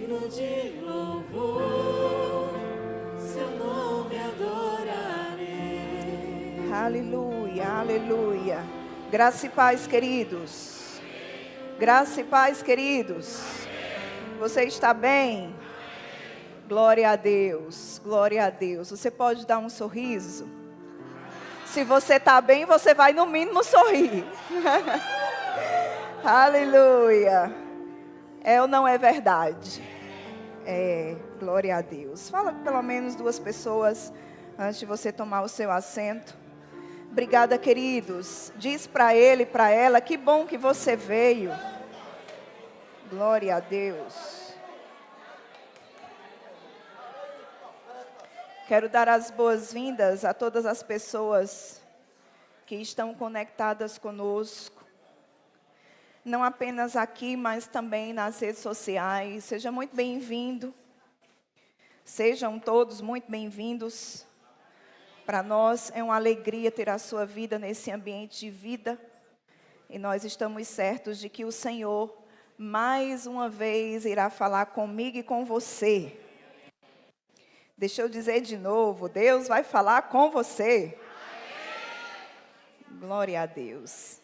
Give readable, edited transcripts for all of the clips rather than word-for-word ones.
digno de louvor, seu nome adorarei. Aleluia, aleluia. Graça e paz, queridos. Graça e paz, queridos. Você está bem? Glória a Deus, glória a Deus. Você pode dar um sorriso? Se você está bem, você vai no mínimo sorrir. Aleluia. É ou não é verdade? É, glória a Deus. Fala com pelo menos 2 pessoas antes de você tomar o seu assento. Obrigada, queridos. Diz para ele, para ela, que bom que você veio. Glória a Deus. Quero dar as boas-vindas a todas as pessoas que estão conectadas conosco. Não apenas aqui, mas também nas redes sociais. Seja muito bem-vindo. Sejam todos muito bem-vindos. Para nós é uma alegria ter a sua vida nesse ambiente de vida. E nós estamos certos de que o Senhor, mais uma vez, irá falar comigo e com você. Deixa eu dizer de novo, Deus vai falar com você. Glória a Deus.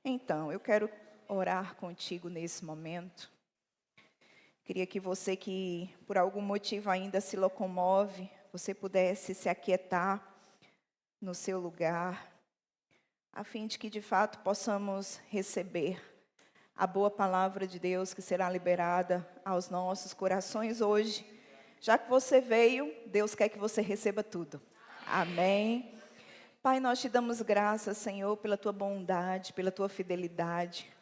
Então, eu quero orar contigo nesse momento. Queria que você que por algum motivo ainda se locomove, você pudesse se aquietar no seu lugar, a fim de que de fato possamos receber a boa palavra de Deus que será liberada aos nossos corações hoje. Já que você veio, Deus quer que você receba tudo. Amém. Pai, nós te damos graças, Senhor, pela tua bondade, pela tua fidelidade.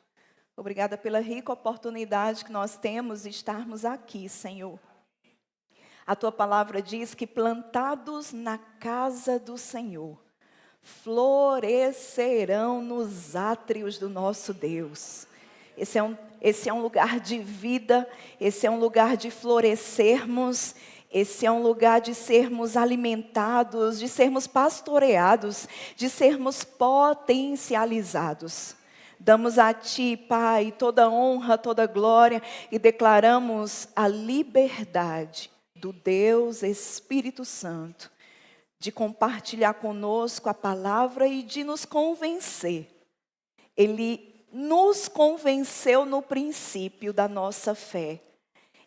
Obrigada pela rica oportunidade que nós temos de estarmos aqui, Senhor. A tua palavra diz que plantados na casa do Senhor, florescerão nos átrios do nosso Deus. Esse é um lugar de vida, esse é um lugar de florescermos, esse é um lugar de sermos alimentados, de sermos pastoreados, de sermos potencializados. Damos a Ti, Pai, toda honra, toda glória e declaramos a liberdade do Deus Espírito Santo de compartilhar conosco a palavra e de nos convencer. Ele nos convenceu no princípio da nossa fé.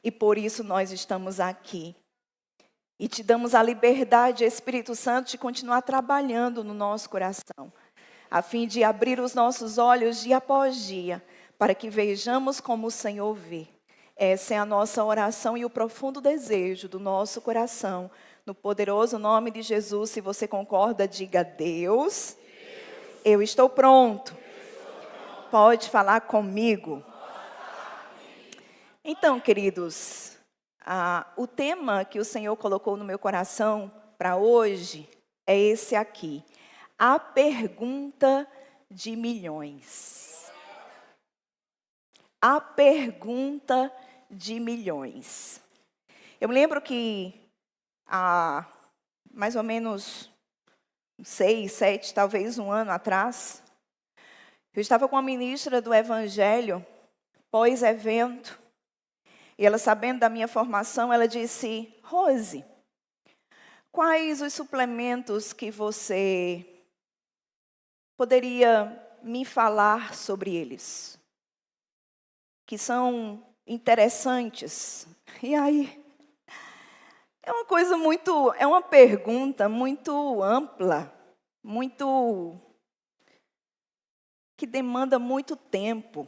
E por isso nós estamos aqui. E te damos a liberdade, Espírito Santo, de continuar trabalhando no nosso coração, a fim de abrir os nossos olhos dia após dia, para que vejamos como o Senhor vê. Essa é a nossa oração e o profundo desejo do nosso coração. No poderoso nome de Jesus, se você concorda, diga: Deus, eu estou pronto. Pode falar comigo. Então, queridos, o tema que o Senhor colocou no meu coração para hoje é esse aqui. A pergunta de milhões. A pergunta de milhões. Eu me lembro que há mais ou menos 6, 7, talvez um ano atrás, eu estava com uma ministra do Evangelho, pós-evento, e ela, sabendo da minha formação, ela disse: Rose, quais os suplementos que você poderia me falar sobre eles? Que são interessantes. E aí, é uma pergunta muito ampla, que demanda muito tempo,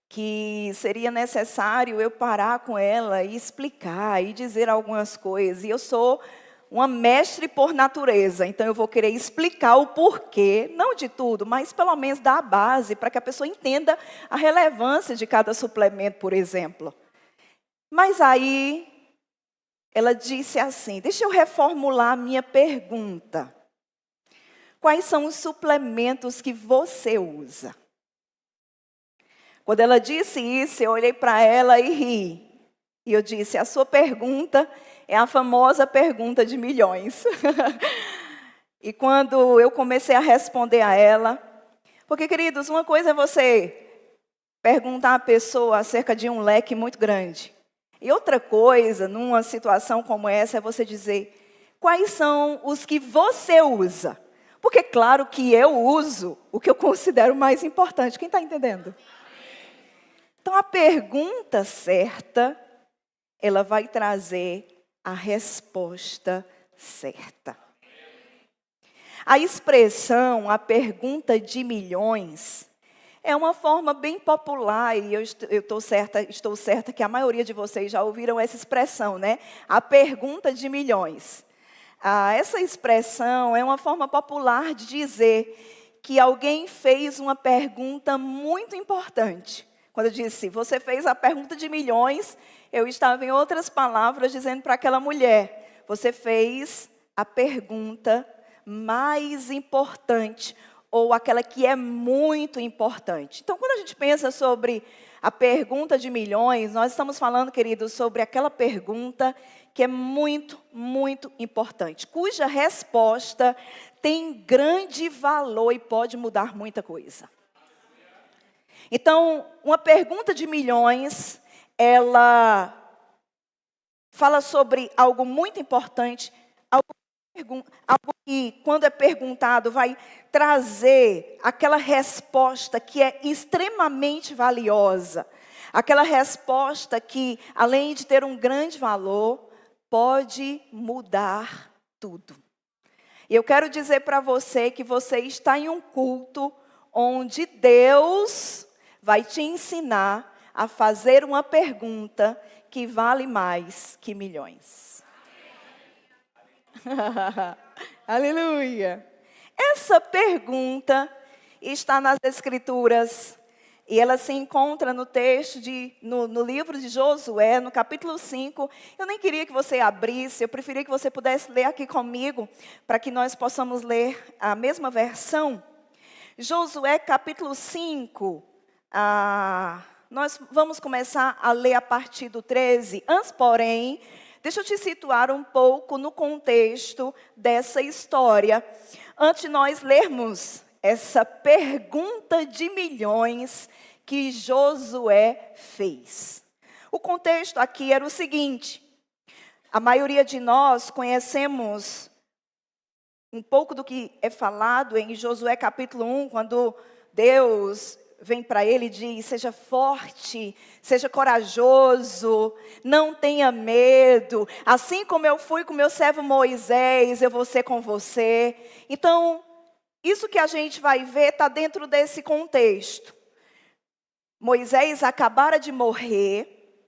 que seria necessário eu parar com ela e explicar e dizer algumas coisas. E eu sou uma mestre por natureza, então eu vou querer explicar o porquê, não de tudo, mas pelo menos dar a base para que a pessoa entenda a relevância de cada suplemento, por exemplo. Mas aí, ela disse assim: deixa eu reformular a minha pergunta. Quais são os suplementos que você usa? Quando ela disse isso, eu olhei para ela e ri. E eu disse: a sua pergunta é a famosa pergunta de milhões. E quando eu comecei a responder a ela, porque, queridos, uma coisa é você perguntar à pessoa acerca de um leque muito grande. E outra coisa, numa situação como essa, é você dizer quais são os que você usa. Porque claro que eu uso o que eu considero mais importante. Quem está entendendo? Então a pergunta certa, ela vai trazer a resposta certa. A expressão, a pergunta de milhões, é uma forma bem popular, e eu estou certa que a maioria de vocês já ouviram essa expressão, né? A pergunta de milhões. Essa expressão é uma forma popular de dizer que alguém fez uma pergunta muito importante. Quando eu disse, você fez a pergunta de milhões, eu estava, em outras palavras, dizendo para aquela mulher, você fez a pergunta mais importante, ou aquela que é muito importante. Então, quando a gente pensa sobre a pergunta de milhões, nós estamos falando, queridos, sobre aquela pergunta que é muito, muito importante, cuja resposta tem grande valor e pode mudar muita coisa. Então, uma pergunta de milhões, ela fala sobre algo muito importante, algo que, quando é perguntado, vai trazer aquela resposta que é extremamente valiosa. Aquela resposta que, além de ter um grande valor, pode mudar tudo. E eu quero dizer para você que você está em um culto onde Deus vai te ensinar a fazer uma pergunta que vale mais que milhões. Aleluia! Essa pergunta está nas Escrituras e ela se encontra no texto, no livro de Josué, no capítulo 5. Eu nem queria que você abrisse, eu preferia que você pudesse ler aqui comigo, para que nós possamos ler a mesma versão. Josué capítulo 5, nós vamos começar a ler a partir do 13. Antes, porém, deixa eu te situar um pouco no contexto dessa história. Antes de nós lermos essa pergunta de milhões que Josué fez. O contexto aqui era o seguinte: a maioria de nós conhecemos um pouco do que é falado em Josué capítulo 1, quando Deus vem para ele e diz, seja forte, seja corajoso, não tenha medo. Assim como eu fui com meu servo Moisés, eu vou ser com você. Então, isso que a gente vai ver está dentro desse contexto. Moisés acabara de morrer,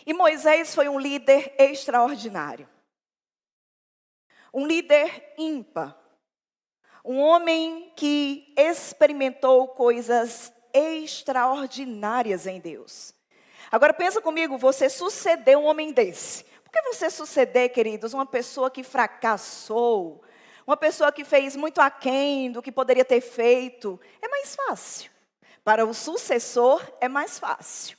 e Moisés foi um líder extraordinário. Um líder ímpar. Um homem que experimentou coisas extraordinárias em Deus. Agora pensa comigo, você suceder um homem desse. Por que você suceder, queridos, uma pessoa que fracassou, uma pessoa que fez muito aquém do que poderia ter feito? É mais fácil. Para o sucessor é mais fácil.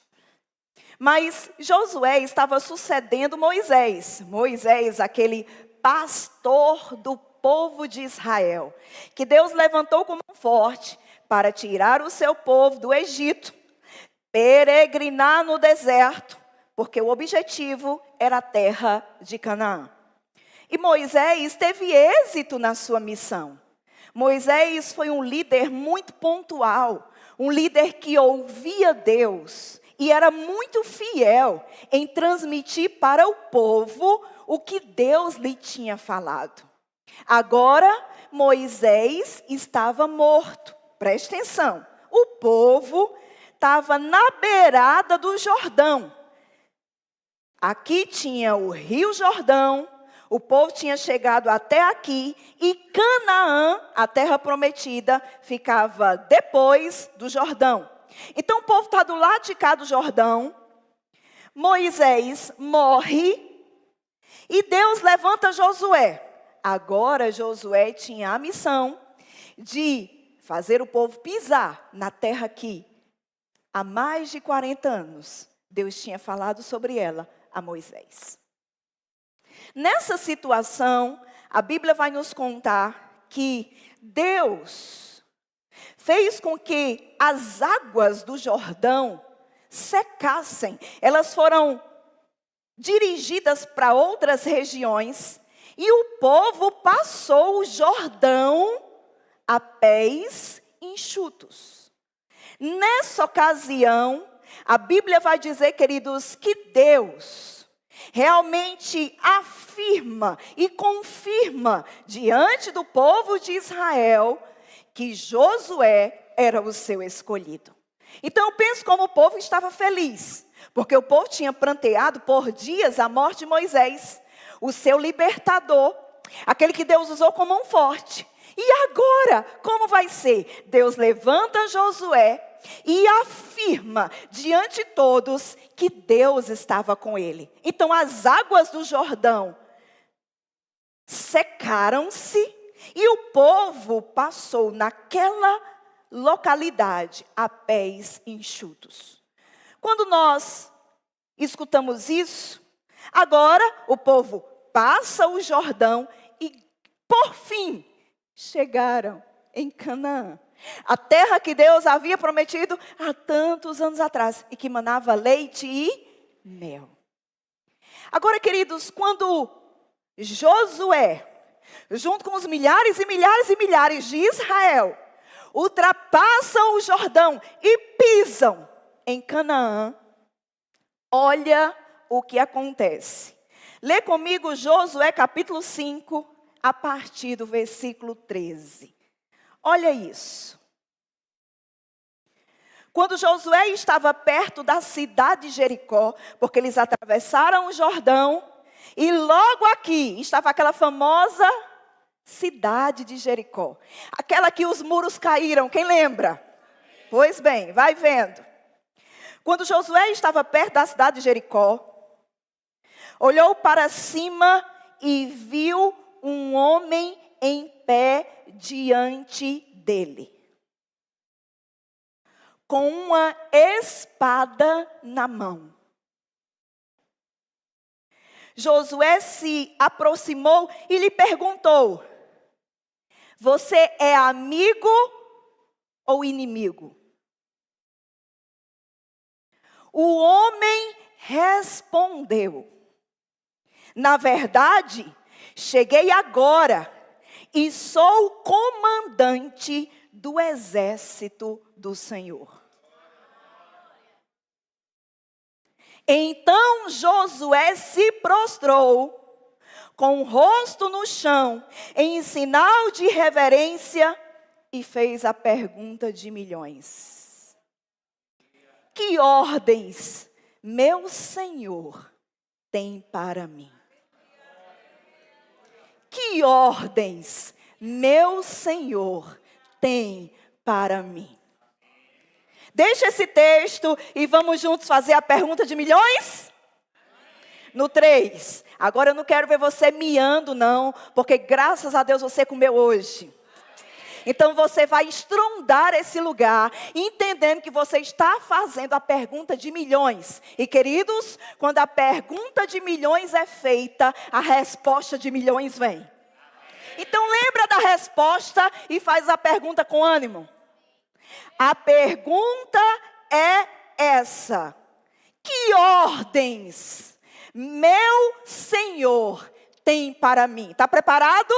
Mas Josué estava sucedendo Moisés. Moisés, aquele pastor do povo de Israel, que Deus levantou como um forte para tirar o seu povo do Egito, peregrinar no deserto, porque o objetivo era a terra de Canaã. E Moisés teve êxito na sua missão. Moisés foi um líder muito pontual, um líder que ouvia Deus e era muito fiel em transmitir para o povo o que Deus lhe tinha falado. Agora, Moisés estava morto. Preste atenção. O povo estava na beirada do Jordão. Aqui tinha o Rio Jordão. O povo tinha chegado até aqui. E Canaã, a terra prometida, ficava depois do Jordão. Então, o povo está do lado de cá do Jordão. Moisés morre. E Deus levanta Josué. Agora Josué tinha a missão de fazer o povo pisar na terra que há mais de 40 anos Deus tinha falado sobre ela a Moisés. Nessa situação, a Bíblia vai nos contar que Deus fez com que as águas do Jordão secassem. Elas foram dirigidas para outras regiões e o povo passou o Jordão a pés enxutos. Nessa ocasião, a Bíblia vai dizer, queridos, que Deus realmente afirma e confirma diante do povo de Israel que Josué era o seu escolhido. Então eu penso como o povo estava feliz, porque o povo tinha pranteado por dias a morte de Moisés, o seu libertador, aquele que Deus usou como mão forte. E agora, como vai ser? Deus levanta Josué e afirma diante de todos que Deus estava com ele. Então as águas do Jordão secaram-se e o povo passou naquela localidade a pés enxutos. Quando nós escutamos isso, agora o povo passa o Jordão e, por fim, chegaram em Canaã. A terra que Deus havia prometido há tantos anos atrás e que manava leite e mel. Agora, queridos, quando Josué, junto com os milhares e milhares e milhares de Israel, ultrapassam o Jordão e pisam em Canaã, olha o que acontece. Lê comigo Josué capítulo 5, a partir do versículo 13. Olha isso. Quando Josué estava perto da cidade de Jericó, porque eles atravessaram o Jordão, e logo aqui estava aquela famosa cidade de Jericó. Aquela que os muros caíram, quem lembra? Pois bem, vai vendo. Quando Josué estava perto da cidade de Jericó, olhou para cima e viu um homem em pé diante dele, com uma espada na mão. Josué se aproximou e lhe perguntou: você é amigo ou inimigo? O homem respondeu: na verdade, cheguei agora e sou o comandante do exército do Senhor. Então Josué se prostrou, com o rosto no chão, em sinal de reverência, e fez a pergunta de milhões: que ordens meu Senhor tem para mim? Que ordens meu Senhor tem para mim? Deixa esse texto e vamos juntos fazer a pergunta de milhões? No 3. Agora eu não quero ver você miando não, porque graças a Deus você comeu hoje. Então você vai estrondar esse lugar, entendendo que você está fazendo a pergunta de milhões. E queridos, quando a pergunta de milhões é feita, a resposta de milhões vem. Então lembra da resposta e faz a pergunta com ânimo. A pergunta é essa: que ordens meu Senhor tem para mim? Está preparado?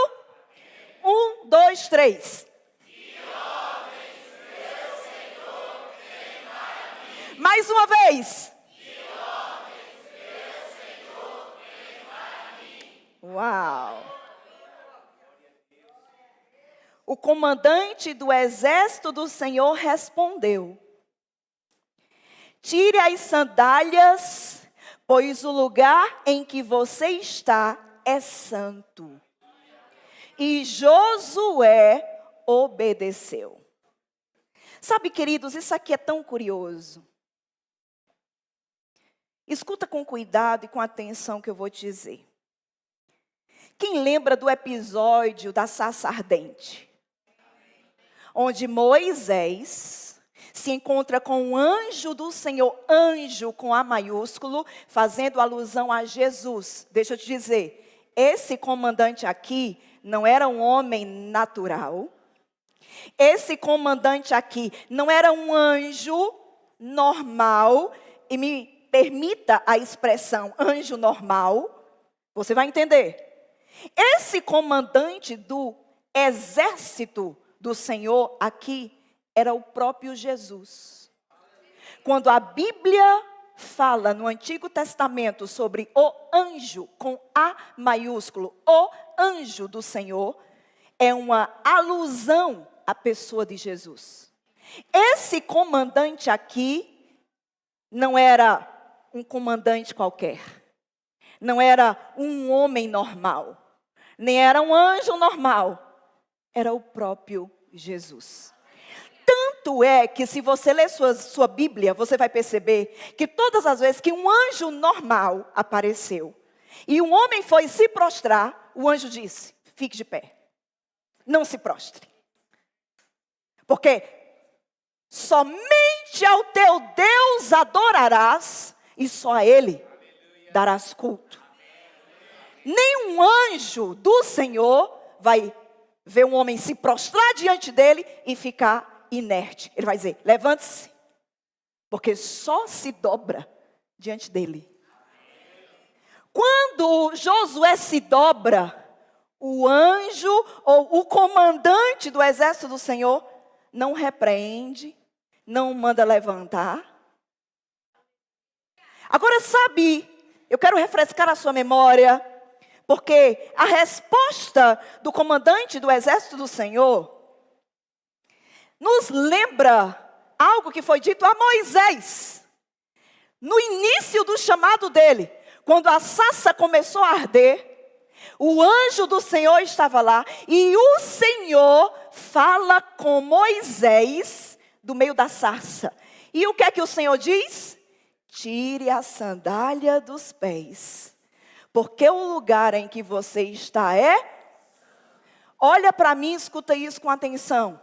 1, 2, 3. Que ordens meu Senhor tem para mim? Mais uma vez. Que ordens meu Senhor tem para mim? Uau! O comandante do exército do Senhor respondeu: tire as sandálias, pois o lugar em que você está é santo. E Josué obedeceu. Sabe, queridos, isso aqui é tão curioso. Escuta com cuidado e com atenção que eu vou te dizer. Quem lembra do episódio da sarça ardente? Onde Moisés se encontra com um anjo do Senhor, anjo com A maiúsculo, fazendo alusão a Jesus. Deixa eu te dizer, esse comandante aqui não era um homem natural. Esse comandante aqui não era um anjo normal, e me permita a expressão anjo normal, você vai entender. Esse comandante do exército do Senhor aqui era o próprio Jesus. Quando a Bíblia fala no Antigo Testamento sobre o anjo, com A maiúsculo, o anjo do Senhor, é uma alusão à pessoa de Jesus. Esse comandante aqui não era um comandante qualquer, não era um homem normal, nem era um anjo normal, era o próprio Jesus. Tanto é que se você ler sua Bíblia, você vai perceber que todas as vezes que um anjo normal apareceu e um homem foi se prostrar, o anjo disse: fique de pé, não se prostre. Porque somente ao teu Deus adorarás e só a Ele darás culto. Nenhum anjo do Senhor vai ver um homem se prostrar diante dele e ficar inerte. Ele vai dizer: levante-se, porque só se dobra diante dele. Quando Josué se dobra, o anjo ou o comandante do exército do Senhor não repreende, não manda levantar. Agora sabe, eu quero refrescar a sua memória, porque a resposta do comandante do exército do Senhor nos lembra algo que foi dito a Moisés, no início do chamado dele, quando a sarça começou a arder, o anjo do Senhor estava lá, e o Senhor fala com Moisés do meio da sarça. E o que é que o Senhor diz? Tire a sandália dos pés, porque o lugar em que você está é... Olha para mim, escuta isso com atenção.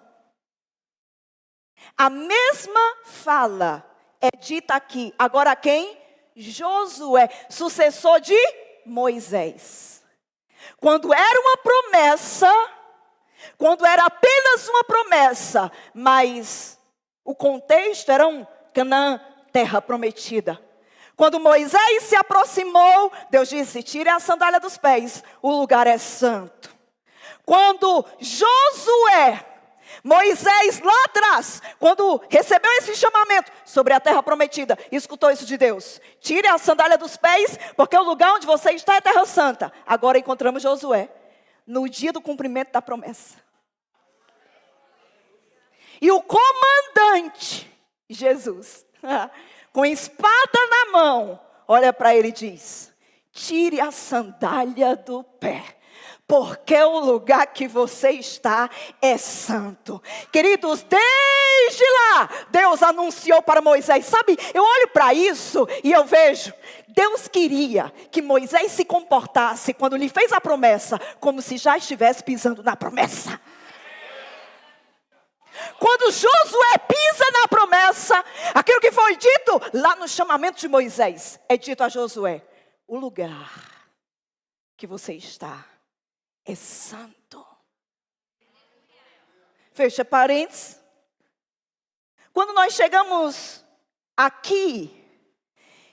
A mesma fala é dita aqui. Agora quem? Josué, sucessor de Moisés. Quando era uma promessa, quando era apenas uma promessa, mas o contexto era um Canaã, terra prometida. Quando Moisés se aproximou, Deus disse: tire a sandália dos pés, o lugar é santo. Quando Josué, Moisés lá atrás, quando recebeu esse chamamento sobre a terra prometida, escutou isso de Deus: tire a sandália dos pés, porque o lugar onde você está é terra santa. Agora encontramos Josué, no dia do cumprimento da promessa. E o comandante, Jesus, com espada na mão, olha para ele e diz: tire a sandália do pé, porque o lugar que você está é santo. Queridos, desde lá, Deus anunciou para Moisés. Sabe, eu olho para isso e eu vejo, Deus queria que Moisés se comportasse, quando lhe fez a promessa, como se já estivesse pisando na promessa. Quando Josué pisa na promessa, aquilo que foi dito lá no chamamento de Moisés, é dito a Josué: o lugar que você está é santo. Fecha parênteses. Quando nós chegamos aqui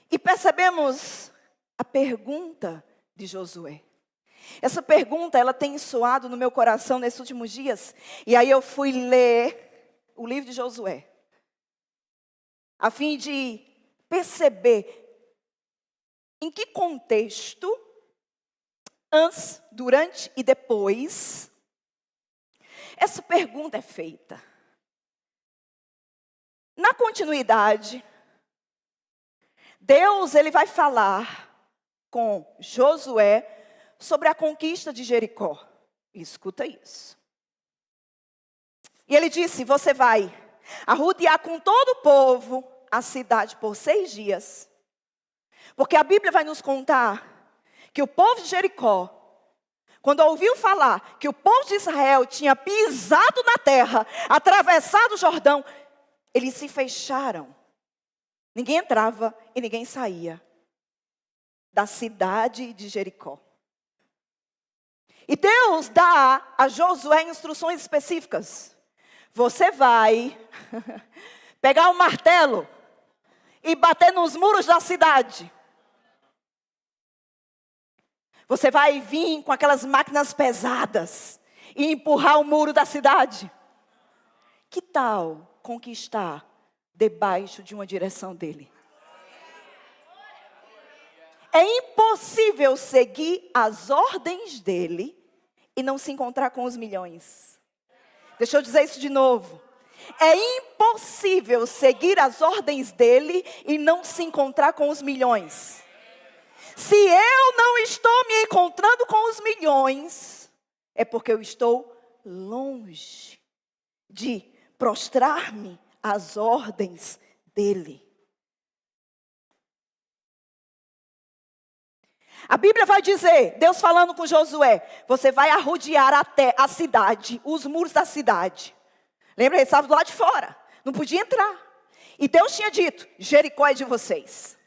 e percebemos a pergunta de Josué, essa pergunta, ela tem soado no meu coração nesses últimos dias. E aí eu fui ler o livro de Josué, a fim de perceber em que contexto, antes, durante e depois, essa pergunta é feita. Na continuidade, Deus, ele vai falar com Josué sobre a conquista de Jericó. Escuta isso. E ele disse: você vai arrodear com todo o povo a cidade por 6 dias. Porque a Bíblia vai nos contar que o povo de Jericó, quando ouviu falar que o povo de Israel tinha pisado na terra, atravessado o Jordão, eles se fecharam. Ninguém entrava e ninguém saía da cidade de Jericó. E Deus dá a Josué instruções específicas. Você vai pegar um martelo e bater nos muros da cidade. Você vai vir com aquelas máquinas pesadas e empurrar o muro da cidade. Que tal conquistar debaixo de uma direção dele? É impossível seguir as ordens dele e não se encontrar com os milhões. Deixa eu dizer isso de novo. É impossível seguir as ordens dele e não se encontrar com os milhões. Se eu não estou me encontrando com os milhões, é porque eu estou longe de prostrar-me às ordens dele. A Bíblia vai dizer, Deus falando com Josué, você vai arrodear até a cidade, os muros da cidade. Lembra, ele estava do lado de fora, não podia entrar. E Deus tinha dito, Jericó é de vocês.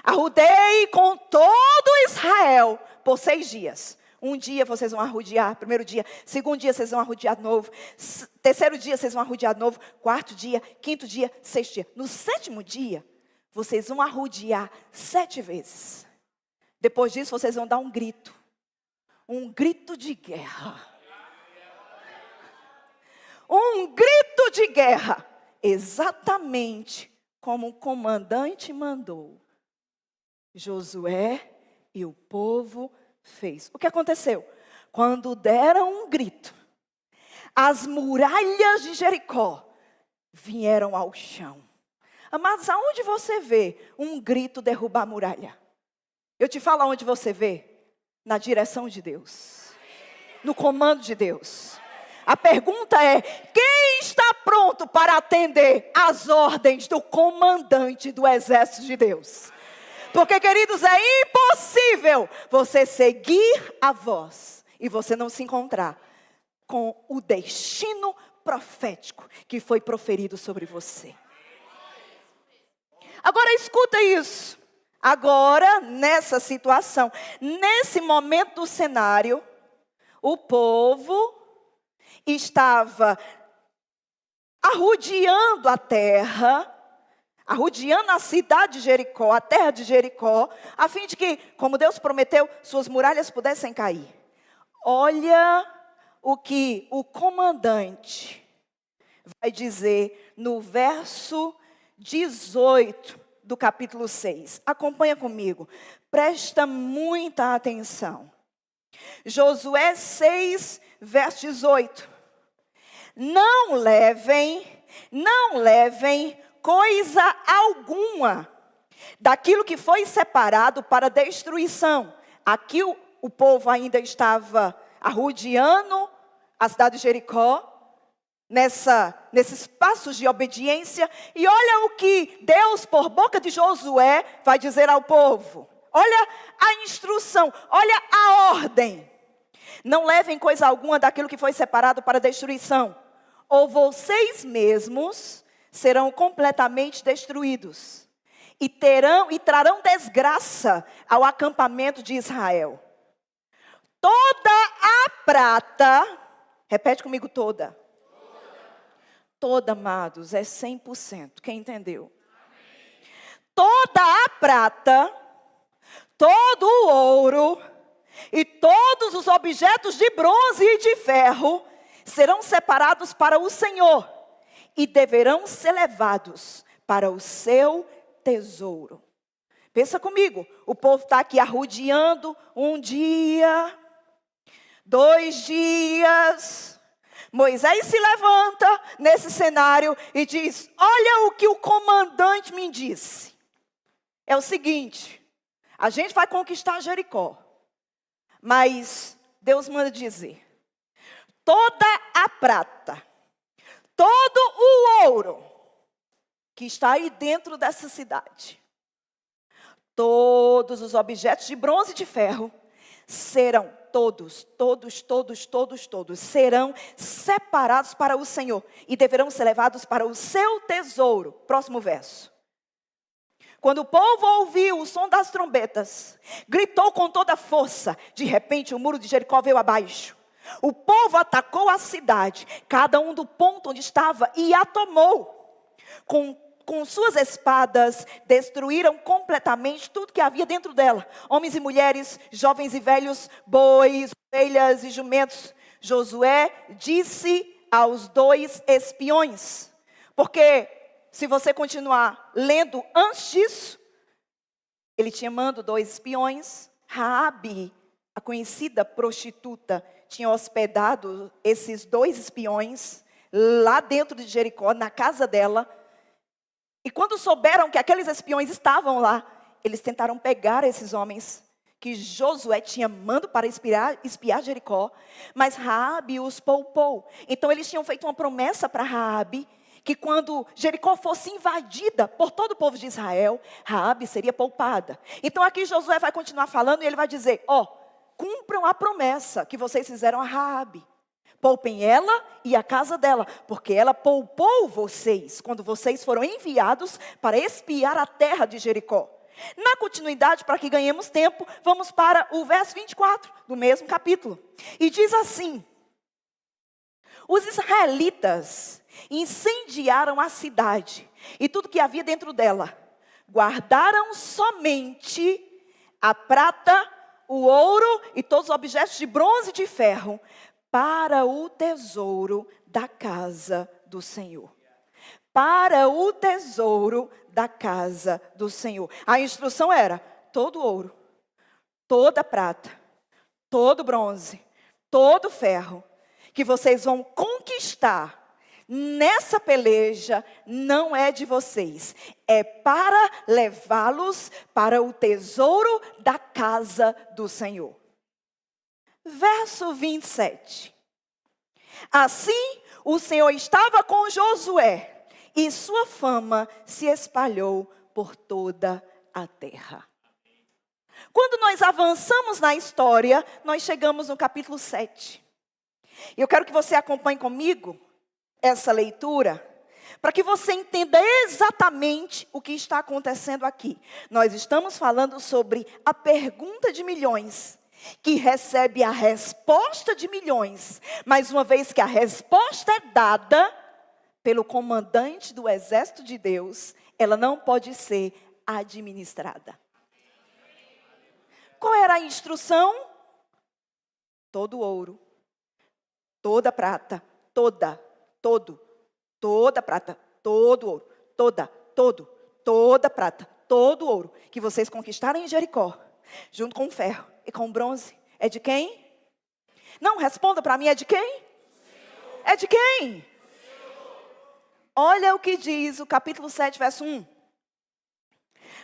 Arrodeie com todo Israel por 6 dias. Um dia vocês vão arrodear, primeiro dia. Segundo dia vocês vão arrodear de novo. Terceiro dia vocês vão arrodear de novo. Quarto dia, quinto dia, sexto dia. No 7º dia, vocês vão arrodear 7 vezes. Depois disso vocês vão dar um grito. Um grito de guerra. Um grito de guerra. Exatamente como o comandante mandou. Josué e o povo fez. O que aconteceu? Quando deram um grito, as muralhas de Jericó vieram ao chão. Mas aonde você vê um grito derrubar a muralha? Eu te falo aonde você vê? Na direção de Deus. No comando de Deus. A pergunta é, quem está pronto para atender às ordens do comandante do exército de Deus? Porque, queridos, é impossível você seguir a voz e você não se encontrar com o destino profético que foi proferido sobre você. Agora escuta isso. Agora, nessa situação, nesse momento do cenário, o povo estava arrodeando a terra, arrodeando a cidade de Jericó, a terra de Jericó, a fim de que, como Deus prometeu, suas muralhas pudessem cair. Olha o que o comandante vai dizer no verso 18 do capítulo 6. Acompanha comigo. Presta muita atenção. Josué 6, verso 18. Não levem coisa alguma daquilo que foi separado para destruição. Aqui o povo ainda estava arrodeando a cidade de Jericó, nesses passos de obediência. E olha o que Deus, por boca de Josué, vai dizer ao povo. Olha a instrução, olha a ordem. Não levem coisa alguma daquilo que foi separado para destruição, ou vocês mesmos serão completamente destruídos e trarão desgraça ao acampamento de Israel. Toda a prata, repete comigo, toda, amados, é 100%, quem entendeu? Toda a prata, todo o ouro e todos os objetos de bronze e de ferro serão separados para o Senhor e deverão ser levados para o seu tesouro. Pensa comigo, o povo está aqui arrodeando 1 dia, 2 dias. Moisés se levanta nesse cenário e diz, olha o que o comandante me disse. É o seguinte, a gente vai conquistar Jericó, mas Deus manda dizer, toda a prata, todo o ouro que está aí dentro dessa cidade, todos os objetos de bronze e de ferro, serão todos serão separados para o Senhor e deverão ser levados para o seu tesouro. Próximo verso. Quando o povo ouviu o som das trombetas, gritou com toda a força. De repente o muro de Jericó veio abaixo. O povo atacou a cidade, cada um do ponto onde estava, e a tomou. Com suas espadas, destruíram completamente tudo que havia dentro dela. Homens e mulheres, jovens e velhos, bois, ovelhas e jumentos. Josué disse aos 2 espiões. Porque, se você continuar lendo antes disso, ele tinha mandado 2 espiões. Raabe, a conhecida prostituta, tinha hospedado esses 2 espiões lá dentro de Jericó, na casa dela. E quando souberam que aqueles espiões estavam lá, eles tentaram pegar esses homens que Josué tinha mandado para espiar Jericó, mas Raabe os poupou. Então eles tinham feito uma promessa para Raabe, que quando Jericó fosse invadida por todo o povo de Israel, Raabe seria poupada. Então aqui Josué vai continuar falando e ele vai dizer, cumpram a promessa que vocês fizeram a Raabe. Poupem ela e a casa dela, porque ela poupou vocês quando vocês foram enviados para espiar a terra de Jericó. Na continuidade, para que ganhemos tempo, vamos para o verso 24 do mesmo capítulo. E diz assim: os israelitas incendiaram a cidade e tudo que havia dentro dela. Guardaram somente a prata, o ouro e todos os objetos de bronze e de ferro para o tesouro da casa do Senhor. Para o tesouro da casa do Senhor. A instrução era: todo ouro, toda prata, todo bronze, todo ferro que vocês vão conquistar nessa peleja não é de vocês, é para levá-los para o tesouro da casa do Senhor. Verso 27. Assim, o Senhor estava com Josué, e sua fama se espalhou por toda a terra. Quando nós avançamos na história, nós chegamos no capítulo 7. Eu quero que você acompanhe comigo essa leitura, para que você entenda exatamente o que está acontecendo aqui. Nós estamos falando sobre a pergunta de milhões, que recebe a resposta de milhões. Mas uma vez que a resposta é dada pelo comandante do exército de Deus, ela não pode ser administrada. Qual era a instrução? Todo ouro, toda prata, toda prata, todo ouro, toda prata, todo ouro que vocês conquistaram em Jericó, junto com o ferro e com o bronze, é de quem? Não, responda para mim, é de quem? É de quem? Olha o que diz o capítulo 7, verso 1.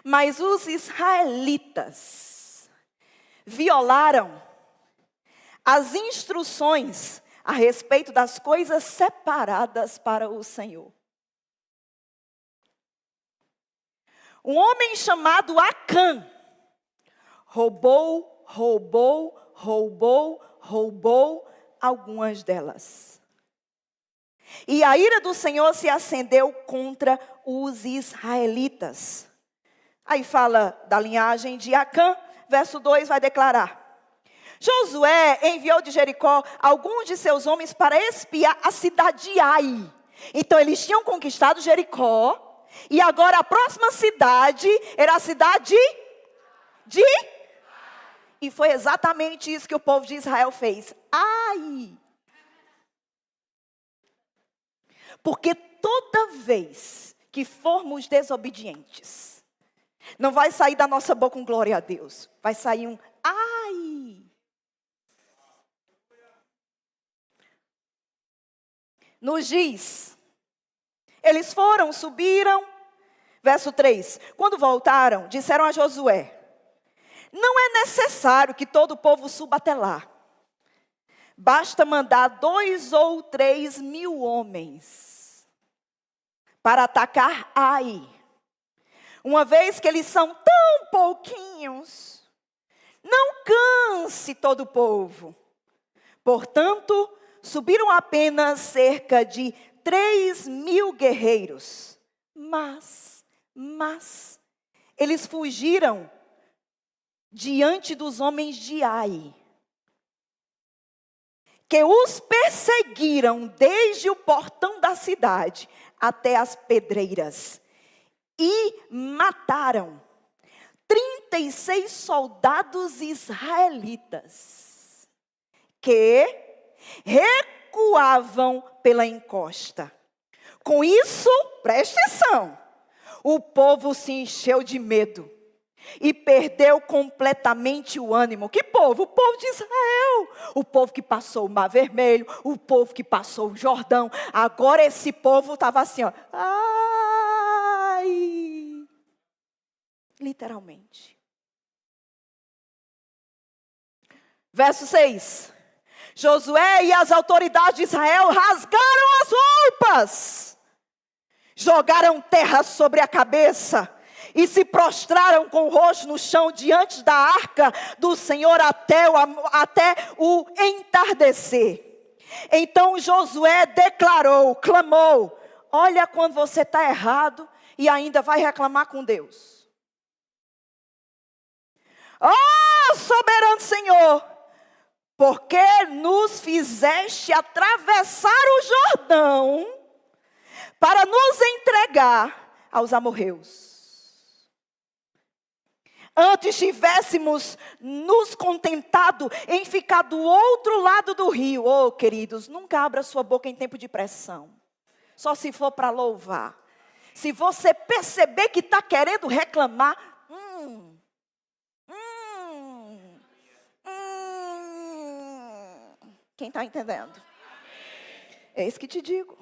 Mas os israelitas violaram as instruções a respeito das coisas separadas para o Senhor. Um homem chamado Acã roubou algumas delas. E a ira do Senhor se acendeu contra os israelitas. Aí fala da linhagem de Acã, verso 2 vai declarar: Josué enviou de Jericó alguns de seus homens para espiar a cidade de Ai. Então eles tinham conquistado Jericó, e agora a próxima cidade era a cidade de... E foi exatamente isso que o povo de Israel fez. Ai! Porque toda vez que formos desobedientes, não vai sair da nossa boca um glória a Deus. Vai sair um ai! Nos diz, eles foram, subiram. Verso 3. Quando voltaram, disseram a Josué: não é necessário que todo o povo suba até lá. Basta mandar 2 ou 3 mil homens para atacar Ai. Uma vez que eles são tão pouquinhos, não canse todo o povo. Portanto, subiram apenas cerca de 3 mil guerreiros. Mas, eles fugiram diante dos homens de Ai. que os perseguiram desde o portão da cidade até as pedreiras e mataram 36 soldados israelitas que recuavam pela encosta. Com isso, preste atenção, o povo se encheu de medo e perdeu completamente o ânimo. Que povo? O povo de Israel. O povo que passou o Mar Vermelho, o povo que passou o Jordão. Agora esse povo estava assim, ó. Ai! Literalmente. Verso 6. Josué e as autoridades de Israel rasgaram as roupas, jogaram terra sobre a cabeça e se prostraram com o rosto no chão diante da arca do Senhor até o entardecer. Então Josué declarou, clamou: olha quando você está errado e ainda vai reclamar com Deus. Oh, soberano Senhor, porque nos fizeste atravessar o Jordão para nos entregar aos amorreus. Antes tivéssemos nos contentado em ficar do outro lado do rio. Oh, queridos, nunca abra sua boca em tempo de pressão. Só se for para louvar. Se você perceber que está querendo reclamar, quem está entendendo? É isso que te digo.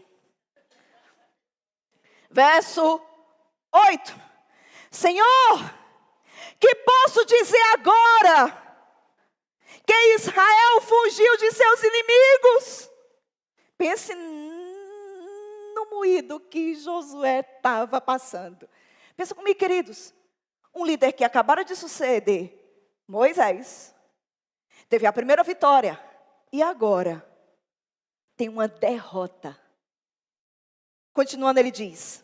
Verso 8. Senhor, que posso dizer agora que Israel fugiu de seus inimigos? Pense no moído que Josué estava passando. Pensa comigo, queridos. Um líder que acabara de suceder, Moisés, teve a primeira vitória. E agora tem uma derrota. Continuando, ele diz: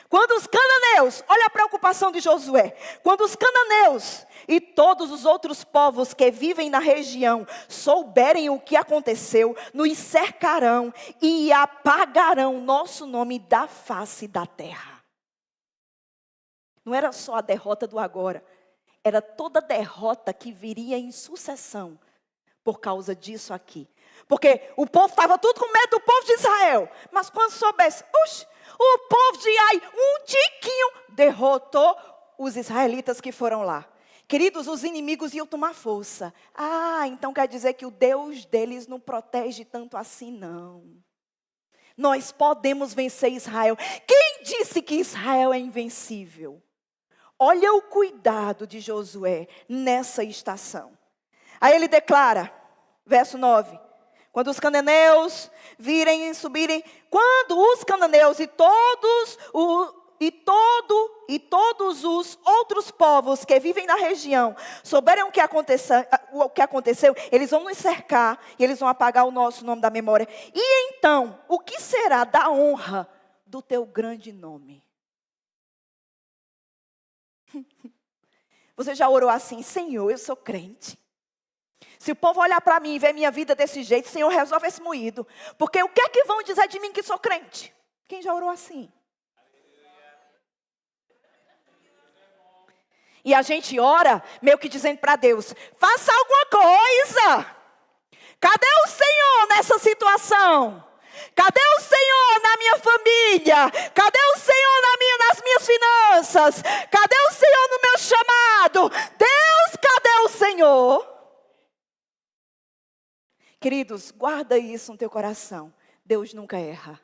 quando os cananeus, olha a preocupação de Josué, quando os cananeus e todos os outros povos que vivem na região souberem o que aconteceu, nos cercarão e apagarão nosso nome da face da terra. Não era só a derrota do agora, era toda a derrota que viria em sucessão por causa disso aqui. Porque o povo estava tudo com medo do povo de Israel. Mas quando soubesse, o povo de Ai, um tiquinho, derrotou os israelitas que foram lá. Queridos, os inimigos iam tomar força. Então quer dizer que o Deus deles não protege tanto assim, não. Nós podemos vencer Israel. Quem disse que Israel é invencível? Olha o cuidado de Josué nessa estação. Aí ele declara, verso 9. Quando os cananeus virem subirem, quando os cananeus e todos os outros povos que vivem na região souberem o que aconteceu, eles vão nos cercar e eles vão apagar o nosso nome da memória. E então, o que será da honra do teu grande nome? Você já orou assim: Senhor, eu sou crente. Se o povo olhar para mim e ver minha vida desse jeito, Senhor, resolve esse moído. Porque o que é que vão dizer de mim que sou crente? Quem já orou assim? E a gente ora meio que dizendo para Deus: faça alguma coisa. Cadê o Senhor nessa situação? Cadê o Senhor na minha família? Cadê o Senhor nas minhas finanças? Cadê o Senhor no meu chamado? Deus, cadê o Senhor? Queridos, guarda isso no teu coração. Deus nunca erra.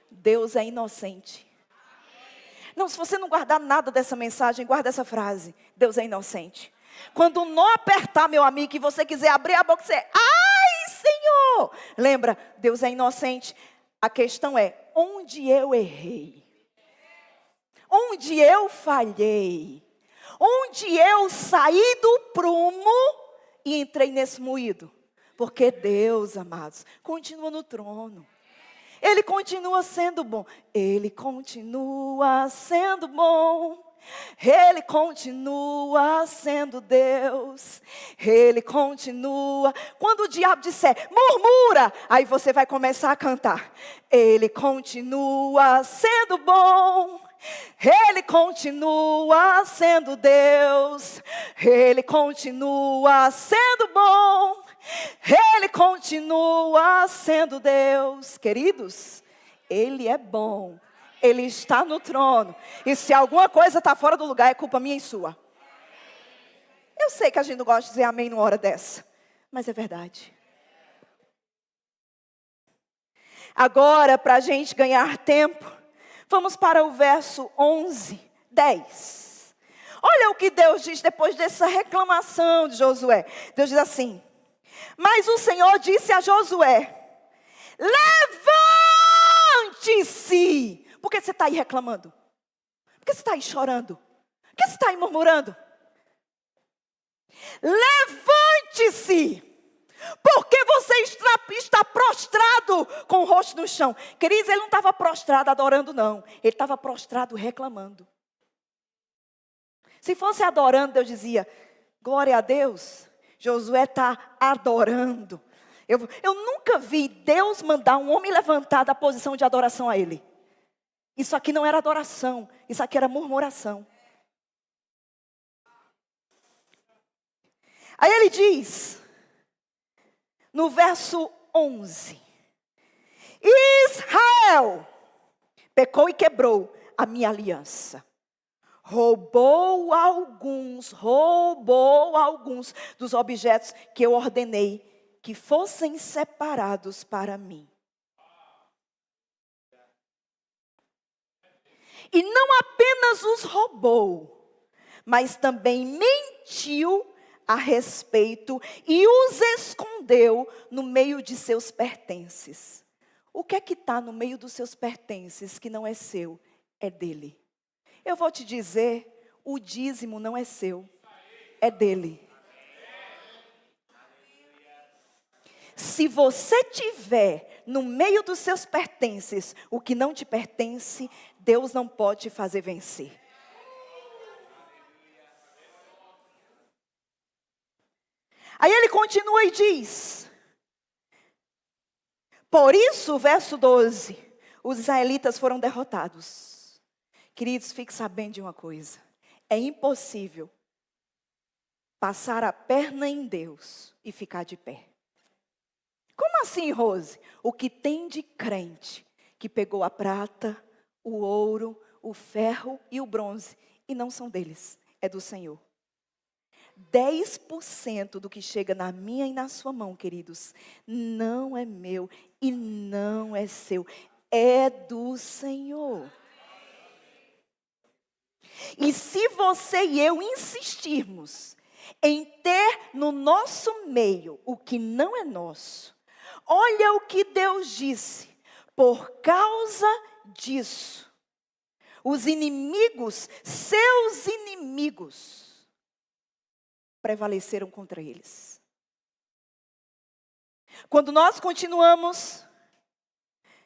Deus é inocente. Não, se você não guardar nada dessa mensagem, guarda essa frase: Deus é inocente. Quando o nó apertar, meu amigo, e você quiser abrir a boca e dizer: ai, Senhor! Lembra, Deus é inocente. A questão é: onde eu errei? Onde eu falhei? Onde eu saí do prumo e entrei nesse moído? Porque Deus, amados, continua no trono. Ele continua sendo bom. Ele continua sendo bom. Ele continua sendo Deus. Ele continua. Quando o diabo disser, murmura, aí você vai começar a cantar. Ele continua sendo bom. Ele continua sendo Deus. Ele continua sendo bom. Ele continua sendo Deus. Queridos, Ele é bom. Ele está no trono. E se alguma coisa está fora do lugar, é culpa minha e sua. Eu sei que a gente não gosta de dizer amém numa hora dessa. Mas é verdade. Agora, para a gente ganhar tempo, vamos para o verso 11, 10. Olha o que Deus diz depois dessa reclamação de Josué. Deus diz assim: mas o Senhor disse a Josué: levante-se. Por que você está aí reclamando? Por que você está aí chorando? Por que você está aí murmurando? Levante-se. Porque você está prostrado com o rosto no chão. Queridos, ele não estava prostrado adorando, não. Ele estava prostrado reclamando. Se fosse adorando, Deus dizia, glória a Deus. Josué está adorando. Eu nunca vi Deus mandar um homem levantar da posição de adoração a ele. Isso aqui não era adoração, isso aqui era murmuração. Aí ele diz, no verso 11: Israel pecou e quebrou a minha aliança. Roubou alguns dos objetos que eu ordenei que fossem separados para mim. E não apenas os roubou, mas também mentiu a respeito e os escondeu no meio de seus pertences. O que é que está no meio dos seus pertences que não é seu? É dele. Eu vou te dizer, o dízimo não é seu, é dele. Se você tiver no meio dos seus pertences o que não te pertence, Deus não pode te fazer vencer. Aí ele continua e diz, por isso, verso 12, os israelitas foram derrotados. Queridos, fique sabendo de uma coisa, é impossível passar a perna em Deus e ficar de pé. Como assim, Rose? O que tem de crente que pegou a prata, o ouro, o ferro e o bronze, e não são deles, é do Senhor. 10% do que chega na minha e na sua mão, queridos, não é meu e não é seu, é do Senhor. E se você e eu insistirmos em ter no nosso meio o que não é nosso, olha o que Deus disse, por causa disso, os inimigos, seus inimigos, prevaleceram contra eles. Quando nós continuamos,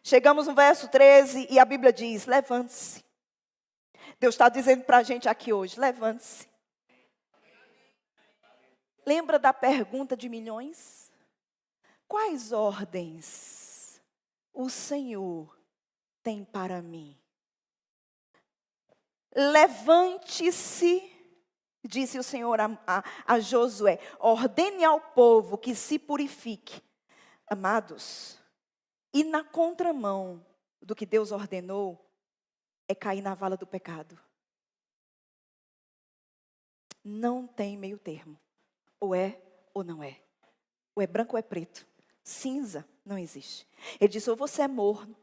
chegamos no verso 13 e a Bíblia diz, levante-se. Deus está dizendo para a gente aqui hoje, levante-se. Lembra da pergunta de milhões? Quais ordens o Senhor tem para mim? Levante-se, disse o Senhor a Josué, ordene ao povo que se purifique. Amados, e na contramão do que Deus ordenou, é cair na vala do pecado. Não tem meio termo. Ou é ou não é. Ou é branco ou é preto. Cinza não existe. Ele disse, ou você é morno,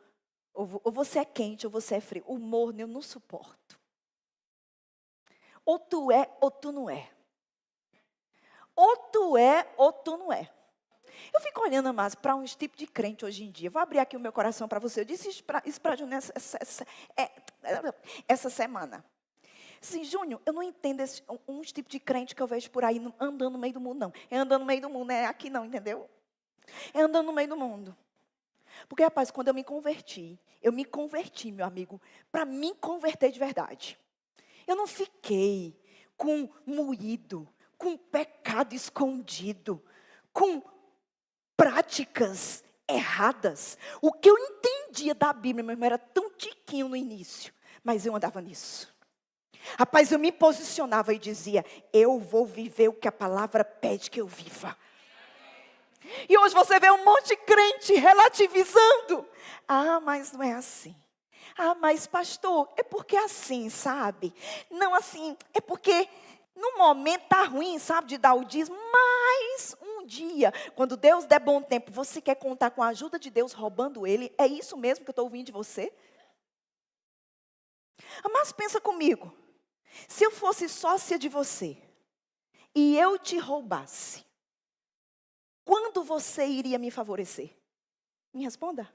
ou você é quente, ou você é frio. O morno eu não suporto. Ou tu é, ou tu não é. Ou tu é, ou tu não é. Eu fico olhando mais para um tipo de crente hoje em dia. Vou abrir aqui o meu coração para você. Eu disse isso para Júnior essa semana. Sim, Júnior, eu não entendo um tipo de crente que eu vejo por aí andando no meio do mundo, não. É andando no meio do mundo, não é aqui não, entendeu? É andando no meio do mundo. Porque, rapaz, quando eu me converti, meu amigo, para me converter de verdade. Eu não fiquei com moído, com pecado escondido, com práticas erradas. O que eu entendia da Bíblia, meu irmão, era tão tiquinho no início, mas eu andava nisso. Rapaz, eu me posicionava e dizia, eu vou viver o que a palavra pede que eu viva. E hoje você vê um monte de crente relativizando. Ah, mas não é assim. Ah, mas pastor, é porque é assim, sabe? Não assim, é porque no momento tá ruim, sabe, de dar o dízimo. Mas um dia, quando Deus der bom tempo, você quer contar com a ajuda de Deus roubando ele? É isso mesmo que eu estou ouvindo de você? Mas pensa comigo. Se eu fosse sócia de você e eu te roubasse, quando você iria me favorecer? Me responda.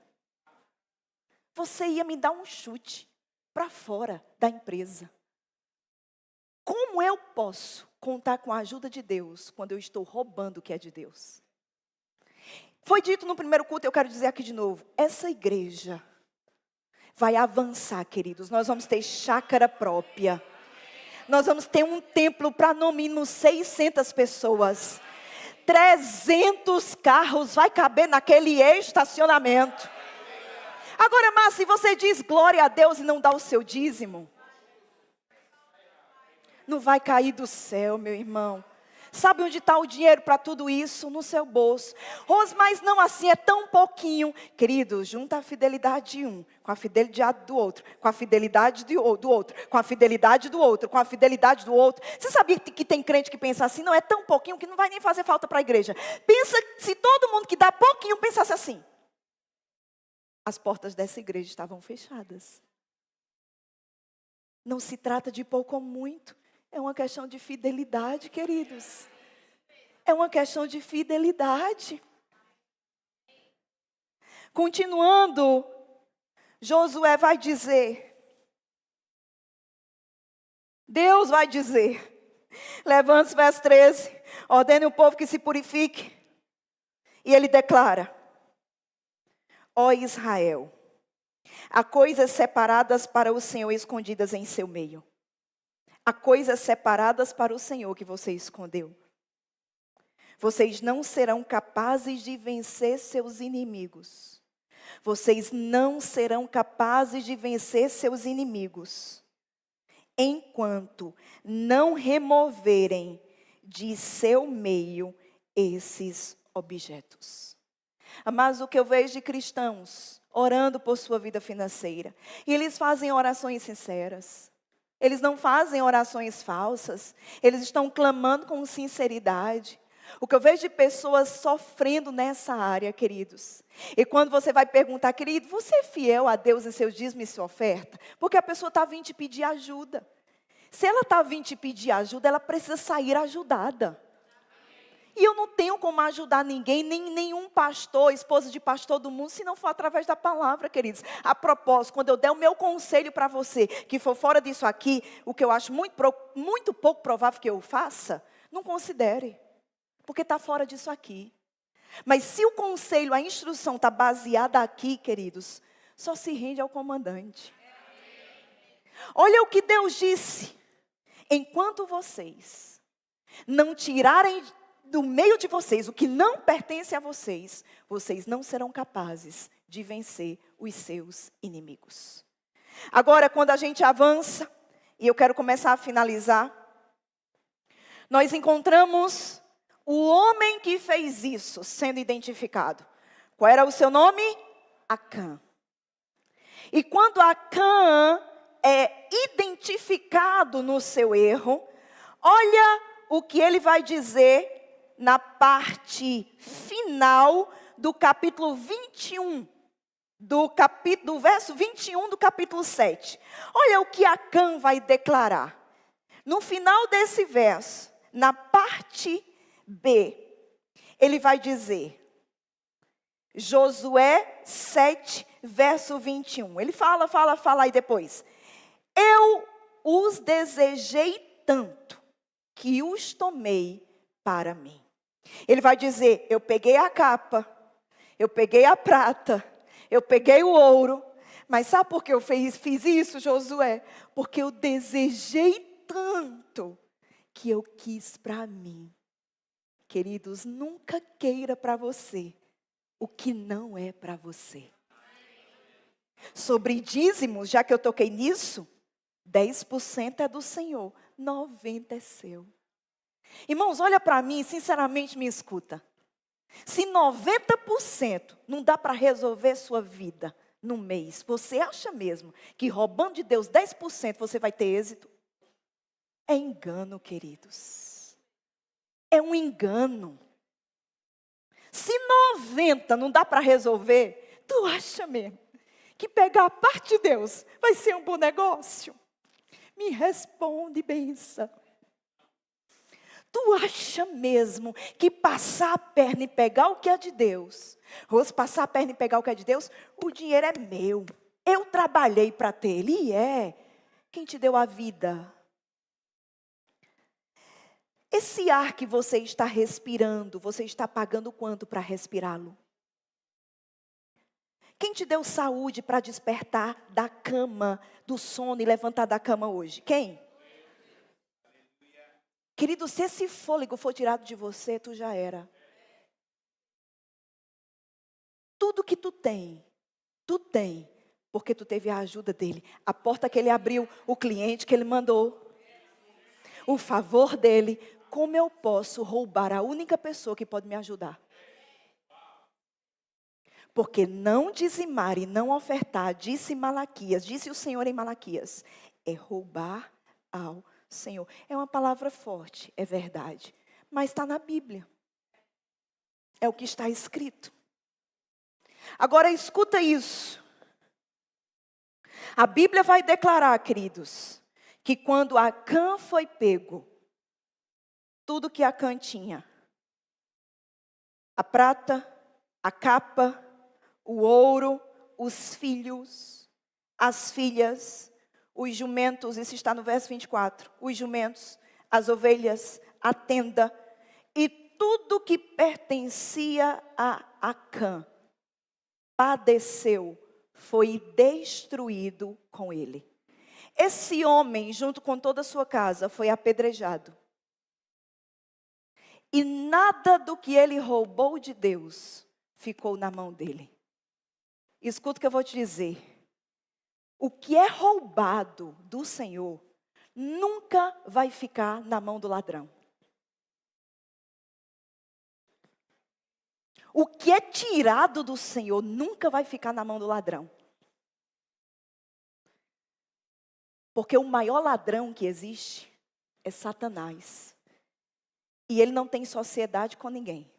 Você ia me dar um chute para fora da empresa. Como eu posso contar com a ajuda de Deus quando eu estou roubando o que é de Deus? Foi dito no primeiro culto, eu quero dizer aqui de novo. Essa igreja vai avançar, queridos. Nós vamos ter chácara própria. Nós vamos ter um templo para no mínimo 600 pessoas. 300 carros vai caber naquele estacionamento. Agora, mas se você diz glória a Deus e não dá o seu dízimo, não vai cair do céu, meu irmão. Sabe onde está o dinheiro para tudo isso? No seu bolso. Rose, mas não assim, é tão pouquinho. Querido, junta a fidelidade de um, com a fidelidade do outro, com a fidelidade do outro, com a fidelidade do outro, com a fidelidade do outro. Você sabia que tem crente que pensa assim? Não, é tão pouquinho que não vai nem fazer falta para a igreja. Pensa, se todo mundo que dá pouquinho pensasse assim. As portas dessa igreja estavam fechadas. Não se trata de pouco ou muito. É uma questão de fidelidade, queridos. É uma questão de fidelidade. Continuando, Josué vai dizer. Deus vai dizer. Levante-se, verso 13. Ordene o povo que se purifique. E ele declara. Ó Israel, há coisas separadas para o Senhor escondidas em seu meio. Há coisas separadas para o Senhor que você escondeu. Vocês não serão capazes de vencer seus inimigos. Vocês não serão capazes de vencer seus inimigos, enquanto não removerem de seu meio esses objetos. Mas o que eu vejo de cristãos orando por sua vida financeira, e eles fazem orações sinceras. Eles não fazem orações falsas. Eles estão clamando com sinceridade. O que eu vejo de pessoas sofrendo nessa área, queridos. E quando você vai perguntar, querido, você é fiel a Deus em seus dízimos e sua oferta? Porque a pessoa está vindo te pedir ajuda. Se ela está vindo te pedir ajuda, ela precisa sair ajudada. E eu não tenho como ajudar ninguém, nem nenhum pastor, esposa de pastor do mundo, se não for através da palavra, queridos. A propósito, quando eu der o meu conselho para você, que for fora disso aqui, o que eu acho muito pouco provável que eu faça, não considere, porque está fora disso aqui. Mas se o conselho, a instrução está baseada aqui, queridos, só se rende ao comandante. Olha o que Deus disse. Enquanto vocês não tirarem do meio de vocês o que não pertence a vocês, vocês não serão capazes de vencer os seus inimigos. Agora, quando a gente avança, e eu quero começar a finalizar, nós encontramos o homem que fez isso sendo identificado. Qual era o seu nome? Acã. E quando Acã é identificado no seu erro, olha o que ele vai dizer na parte final do capítulo 21, do verso 21 do capítulo 7. Olha o que Acã vai declarar. No final desse verso, na parte B, ele vai dizer, Josué 7, verso 21. Ele fala aí depois. Eu os desejei tanto que os tomei para mim. Ele vai dizer, eu peguei a capa, eu peguei a prata, eu peguei o ouro, mas sabe por que eu fiz isso, Josué? Porque eu desejei tanto que eu quis para mim. Queridos, nunca queira para você o que não é para você. Sobre dízimos, já que eu toquei nisso, 10% é do Senhor, 90% é seu. Irmãos, olha para mim, sinceramente me escuta. Se 90% não dá para resolver sua vida no mês, você acha mesmo que roubando de Deus 10% você vai ter êxito? É engano, queridos. É um engano. Se 90% não dá para resolver, tu acha mesmo que pegar a parte de Deus vai ser um bom negócio? Me responde, benção. Tu acha mesmo que passar a perna e pegar o que é de Deus, ou passar a perna e pegar o que é de Deus, o dinheiro é meu, eu trabalhei para ter ele, e é quem te deu a vida. Esse ar que você está respirando, você está pagando quanto para respirá-lo? Quem te deu saúde para despertar da cama, do sono e levantar da cama hoje? Quem? Querido, se esse fôlego for tirado de você, tu já era. Tudo que tu tem, porque tu teve a ajuda dele. A porta que ele abriu, o cliente que ele mandou, o favor dele. Como eu posso roubar a única pessoa que pode me ajudar? Porque não dizimar e não ofertar, disse Malaquias, disse o Senhor em Malaquias, é roubar ao Senhor. É uma palavra forte, é verdade, mas está na Bíblia. É o que está escrito. Agora escuta isso. A Bíblia vai declarar, queridos, que quando Acã foi pego, tudo que Acã tinha, a prata, a capa, o ouro, os filhos, as filhas, os jumentos, isso está no verso 24, os jumentos, as ovelhas, a tenda e tudo que pertencia a Acã, padeceu, foi destruído com ele. Esse homem, junto com toda a sua casa, foi apedrejado. E nada do que ele roubou de Deus ficou na mão dele. Escuta o que eu vou te dizer. O que é roubado do Senhor nunca vai ficar na mão do ladrão. O que é tirado do Senhor nunca vai ficar na mão do ladrão. Porque o maior ladrão que existe é Satanás. E ele não tem sociedade com ninguém.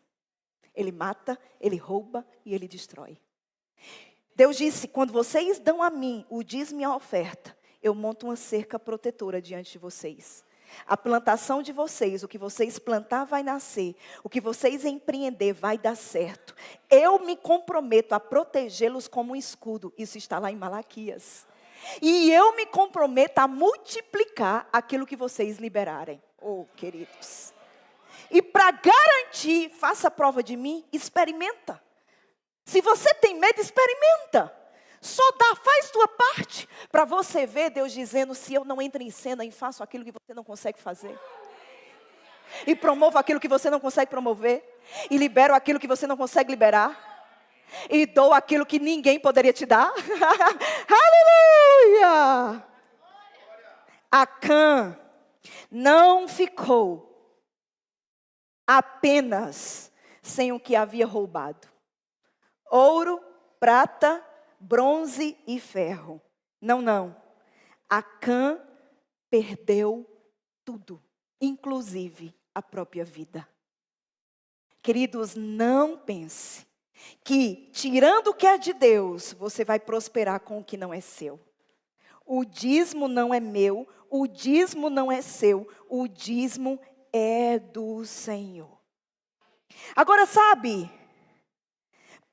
Ele mata, ele rouba e ele destrói. Deus disse, quando vocês dão a mim o dízimo e a oferta, eu monto uma cerca protetora diante de vocês. A plantação de vocês, o que vocês plantar vai nascer. O que vocês empreender vai dar certo. Eu me comprometo a protegê-los como um escudo. Isso está lá em Malaquias. E eu me comprometo a multiplicar aquilo que vocês liberarem. Oh, queridos. E para garantir, faça a prova de mim, experimenta. Se você tem medo, experimenta. Só faz tua parte para você ver Deus dizendo, se eu não entro em cena e faço aquilo que você não consegue fazer. E promovo aquilo que você não consegue promover. E libero aquilo que você não consegue liberar. E dou aquilo que ninguém poderia te dar. Aleluia! Acã não ficou apenas sem o que havia roubado. Ouro, prata, bronze e ferro. Não. Acã perdeu tudo, inclusive a própria vida. Queridos, não pense que tirando o que é de Deus, você vai prosperar com o que não é seu. O dízimo não é meu, o dízimo não é seu, o dízimo é do Senhor. Agora sabe,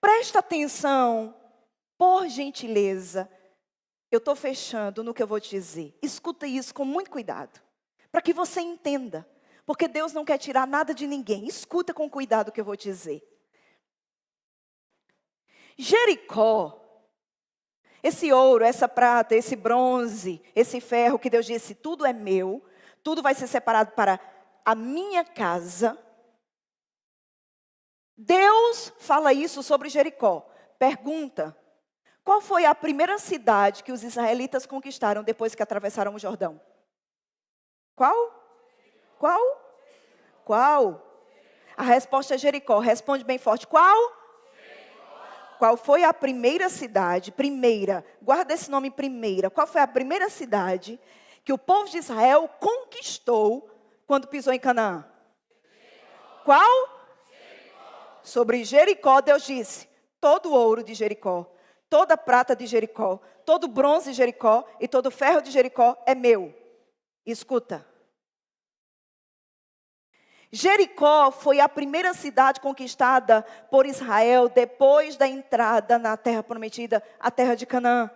presta atenção, por gentileza, eu estou fechando no que eu vou te dizer. Escuta isso com muito cuidado, para que você entenda, porque Deus não quer tirar nada de ninguém. Escuta com cuidado o que eu vou te dizer. Jericó, esse ouro, essa prata, esse bronze, esse ferro que Deus disse, tudo é meu, tudo vai ser separado para a minha casa. Deus fala isso sobre Jericó. Pergunta: qual foi a primeira cidade que os israelitas conquistaram depois que atravessaram o Jordão? Qual? Qual? Qual? A resposta é Jericó. Responde bem forte. Qual? Qual foi a primeira cidade? Primeira. Guarda esse nome, primeira. Qual foi a primeira cidade que o povo de Israel conquistou quando pisou em Canaã? Qual? Sobre Jericó, Deus disse: todo o ouro de Jericó, toda a prata de Jericó, todo o bronze de Jericó e todo o ferro de Jericó é meu. Escuta. Jericó foi a primeira cidade conquistada por Israel depois da entrada na terra prometida, a terra de Canaã.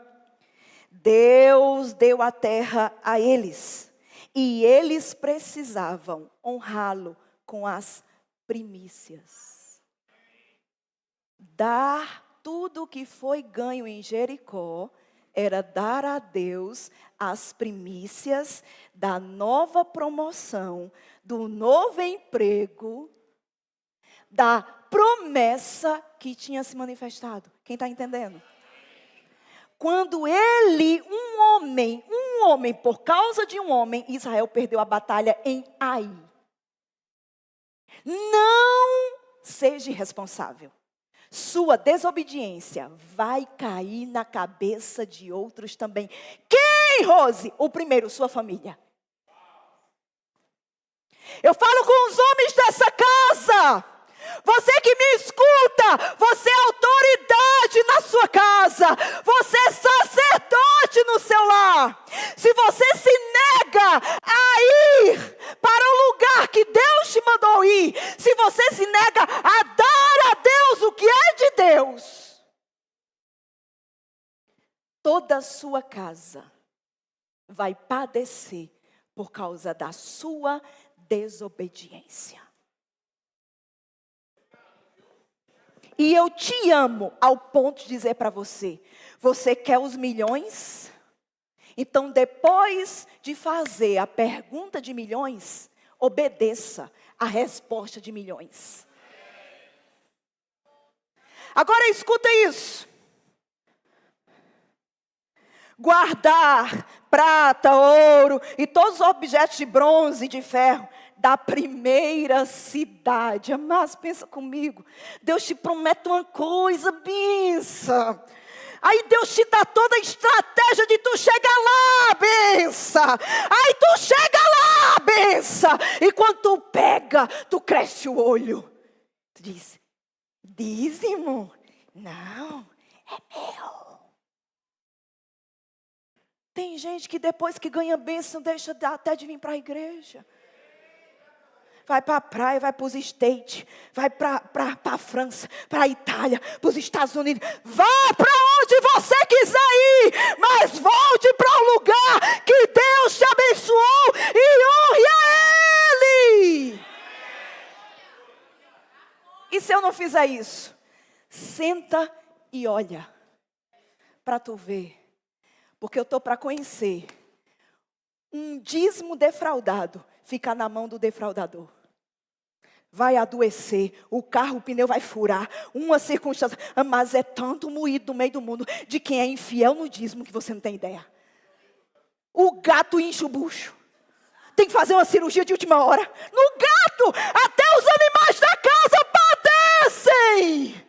Deus deu a terra a eles e eles precisavam honrá-lo com as primícias. Dar tudo o que foi ganho em Jericó era dar a Deus as primícias da nova promoção, do novo emprego, da promessa que tinha se manifestado. Quem está entendendo? Quando um homem, por causa de um homem, Israel perdeu a batalha em Ai. Não seja irresponsável. Sua desobediência vai cair na cabeça de outros também. Quem, Rose? O primeiro, sua família. Eu falo com os homens dessa casa. Você que me escuta, você é autoridade na sua casa. Você é sacerdote no seu lar. Se você se nega a ir para o lugar que Deus te mandou ir, se você se nega a dar a Deus o que é de Deus, toda a sua casa vai padecer por causa da sua desobediência. E eu te amo ao ponto de dizer para você: você quer os milhões? Então, depois de fazer a pergunta de milhões, obedeça a resposta de milhões. Agora escuta isso. Guardar prata, ouro e todos os objetos de bronze e de ferro da primeira cidade. Mas pensa comigo, Deus te promete uma coisa, bença. Aí Deus te dá toda a estratégia de tu chegar lá, bença. Aí tu chega lá, bença. E quando tu pega, tu cresce o olho. Tu diz: dízimo? Não, é meu. Tem gente que depois que ganha bênção, deixa até de vir para a igreja. Vai para a praia, vai para os States, vai para a França, para a Itália, para os Estados Unidos. Vá para onde você quiser ir, mas volte para o lugar que Deus te abençoou e honre a Ele. E se eu não fizer isso? Senta e olha, para tu ver. Porque eu estou para conhecer um dízimo defraudado ficar na mão do defraudador. Vai adoecer, o carro, o pneu vai furar, uma circunstância, mas é tanto moído no meio do mundo de quem é infiel no dízimo que você não tem ideia. O gato enche o bucho. Tem que fazer uma cirurgia de última hora. No gato, até os animais da casa padecem.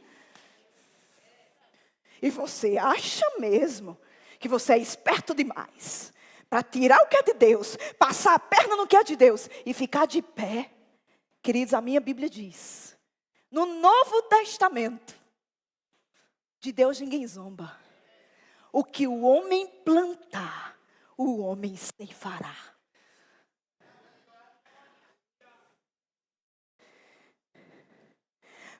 E você acha mesmo que você é esperto demais para tirar o que é de Deus, passar a perna no que é de Deus e ficar de pé? Queridos, a minha Bíblia diz, no Novo Testamento, de Deus ninguém zomba. O que o homem plantar, o homem ceifará.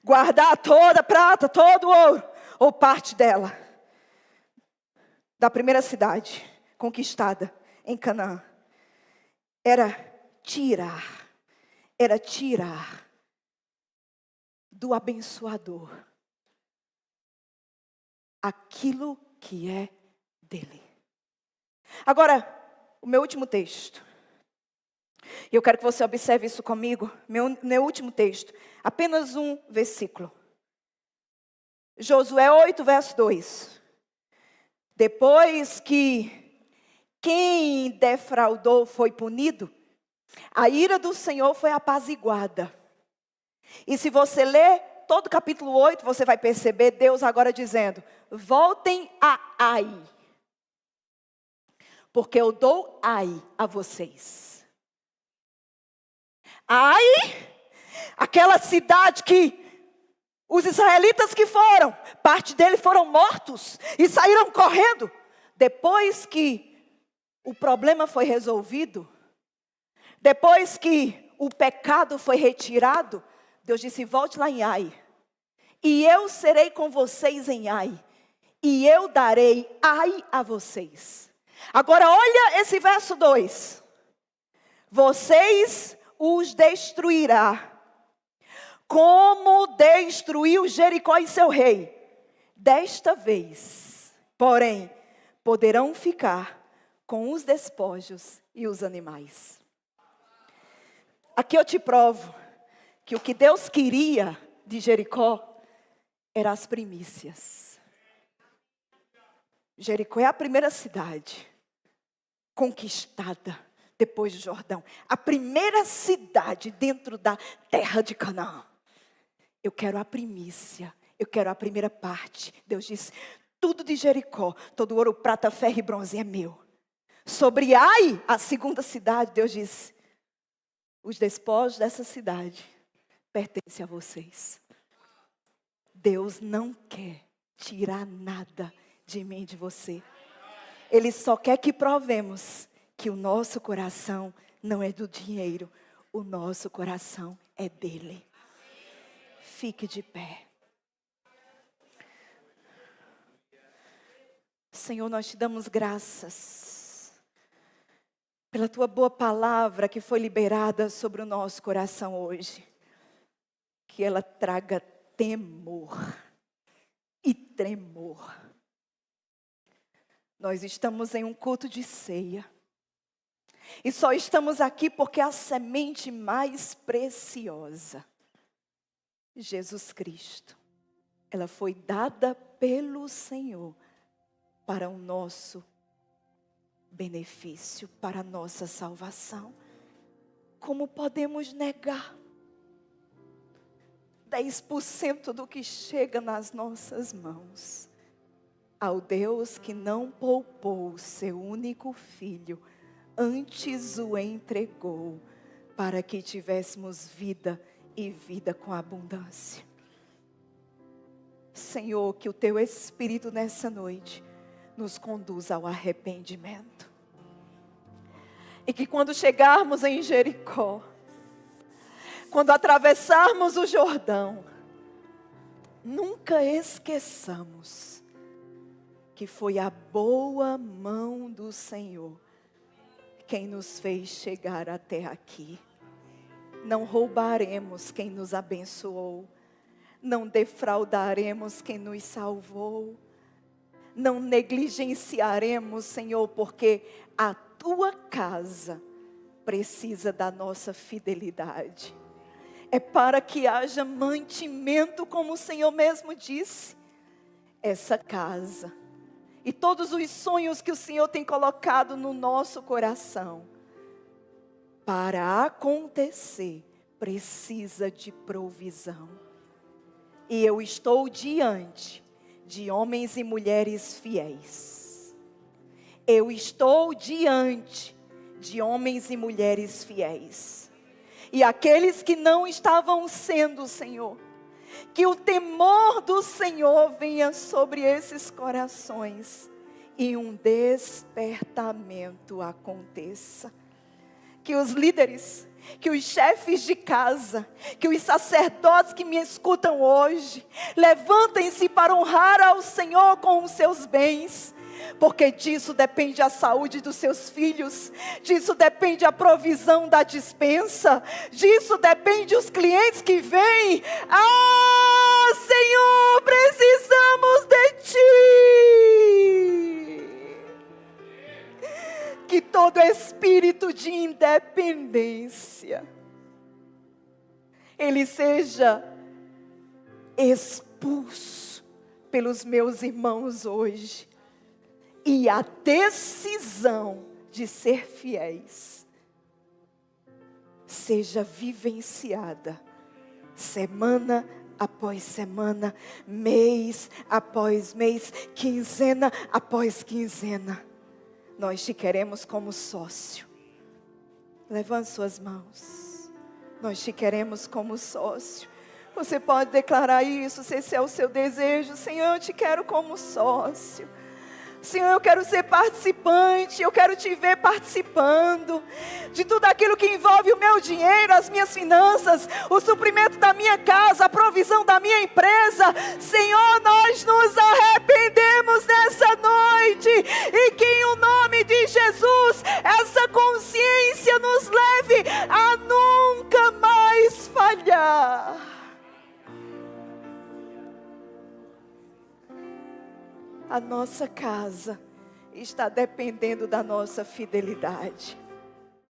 Guardar toda a prata, todo o ouro, ou parte dela, da primeira cidade conquistada em Canaã, era tirar do abençoador aquilo que é dele. Agora, o meu último texto. E eu quero que você observe isso comigo. Meu último texto. Apenas um versículo. Josué 8, verso 2. Depois que quem defraudou foi punido, a ira do Senhor foi apaziguada. E se você ler todo o capítulo 8, você vai perceber Deus agora dizendo: voltem a Ai, porque eu dou Ai a vocês. Ai, aquela cidade que os israelitas que foram, parte deles foram mortos e saíram correndo. Depois que o problema foi resolvido, depois que o pecado foi retirado, Deus disse: volte lá em Ai, e eu serei com vocês em Ai, e eu darei Ai a vocês. Agora olha esse verso 2. Vocês os destruirá, como destruiu Jericó e seu rei. Desta vez, porém, poderão ficar com os despojos e os animais. Aqui eu te provo que o que Deus queria de Jericó eram as primícias. Jericó é a primeira cidade conquistada depois do Jordão. A primeira cidade dentro da terra de Canaã. Eu quero a primícia, eu quero a primeira parte. Deus disse: tudo de Jericó, todo ouro, prata, ferro e bronze é meu. Sobre Ai, a segunda cidade, Deus disse: os despojos dessa cidade pertencem a vocês. Deus não quer tirar nada de mim e de você. Ele só quer que provemos que o nosso coração não é do dinheiro, o nosso coração é dele. Fique de pé. Senhor, nós te damos graças pela tua boa palavra que foi liberada sobre o nosso coração hoje. Que ela traga temor e tremor. Nós estamos em um culto de ceia. E só estamos aqui porque a semente mais preciosa, Jesus Cristo, ela foi dada pelo Senhor para o nosso benefício, para a nossa salvação. Como podemos negar 10% do que chega nas nossas mãos ao Deus que não poupou o seu único filho, antes o entregou para que tivéssemos vida e vida com abundância? Senhor, que o teu Espírito nessa noite nos conduza ao arrependimento. E que quando chegarmos em Jericó, quando atravessarmos o Jordão, nunca esqueçamos que foi a boa mão do Senhor quem nos fez chegar até aqui. Não roubaremos quem nos abençoou, não defraudaremos quem nos salvou, não negligenciaremos, Senhor, porque a tua casa precisa da nossa fidelidade. É para que haja mantimento, como o Senhor mesmo disse. Essa casa e todos os sonhos que o Senhor tem colocado no nosso coração, para acontecer, precisa de provisão. E eu estou diante de homens e mulheres fiéis. Eu estou diante de homens e mulheres fiéis. E aqueles que não estavam sendo, Senhor, que o temor do Senhor venha sobre esses corações e um despertamento aconteça. Que os líderes, que os chefes de casa, que os sacerdotes que me escutam hoje, levantem-se para honrar ao Senhor com os seus bens. Porque disso depende a saúde dos seus filhos, disso depende a provisão da despensa, disso depende os clientes que vêm. Ah, Senhor, precisamos de Ti. Que todo espírito de independência, ele seja expulso pelos meus irmãos hoje. E a decisão de ser fiéis seja vivenciada semana após semana, mês após mês, quinzena após quinzena. Nós te queremos como sócio. Levante suas mãos. Nós te queremos como sócio. Você pode declarar isso, se esse é o seu desejo. Senhor, eu te quero como sócio. Senhor, eu quero ser participante, eu quero te ver participando de tudo aquilo que envolve o meu dinheiro, as minhas finanças, o suprimento da minha casa, a provisão da minha empresa. Senhor, nós nos arrependemos nessa noite, e que em o nome de Jesus, essa consciência nos leve a nunca mais falhar. A nossa casa está dependendo da nossa fidelidade.